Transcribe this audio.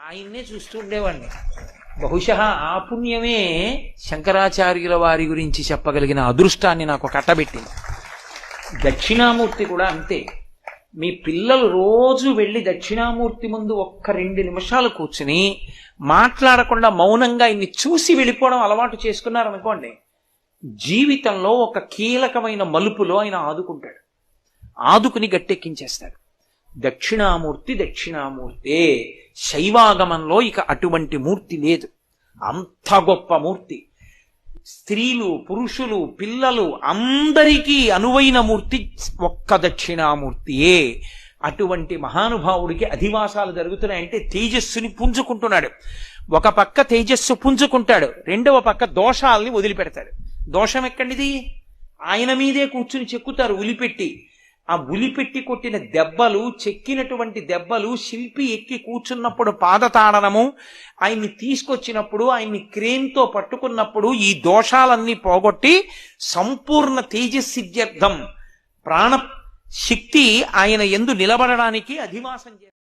ఆయన్నే చూస్తూ ఉండేవాడిని. బహుశా ఆ పుణ్యమే శంకరాచార్యుల వారి గురించి చెప్పగలిగిన అదృష్టాన్ని నాకు కట్టబెట్టింది. దక్షిణామూర్తి కూడా అంతే. మీ పిల్లలు రోజు వెళ్ళి దక్షిణామూర్తి ముందు ఒక్క 2 నిమిషాలు కూర్చుని మాట్లాడకుండా మౌనంగా ఇన్ని చూసి వెళ్ళిపోవడం అలవాటు చేసుకున్నారనుకోండి, జీవితంలో ఒక కీలకమైన మలుపులో ఆయన ఆదుకుంటాడు, ఆదుకుని గట్టెక్కించేస్తాడు. దక్షిణామూర్తి దక్షిణామూర్తే. శైవాగమంలో ఇక అటువంటి మూర్తి లేదు. అంత గొప్ప మూర్తి. స్త్రీలు, పురుషులు, పిల్లలు అందరికీ అనువైన మూర్తి ఒక్క దక్షిణామూర్తియే. అటువంటి మహానుభావుడికి అధివాసాలు జరుగుతున్నాయంటే తేజస్సుని పుంజుకుంటున్నాడు. ఒక పక్క తేజస్సు పుంజుకుంటాడు, రెండవ పక్క దోషాలని వదిలిపెడతాడు. దోషం ఎక్కడిది? ఆయన మీదే కూర్చుని చెక్కుతారు ఉలిపెట్టి. ఆ ఉలిపెట్టి కొట్టిన దెబ్బలు, చెక్కినటువంటి దెబ్బలు, శిల్పి ఎక్కి కూర్చున్నప్పుడు పాదతాడనము, ఆయన్ని తీసుకొచ్చినప్పుడు, ఆయన్ని క్రేన్తో పట్టుకున్నప్పుడు ఈ దోషాలన్నీ పోగొట్టి సంపూర్ణ తేజస్సిద్ధ్యర్థం ప్రాణ శక్తి ఆయన యందు నిలబడడానికి అధివాసం చేస్తారు.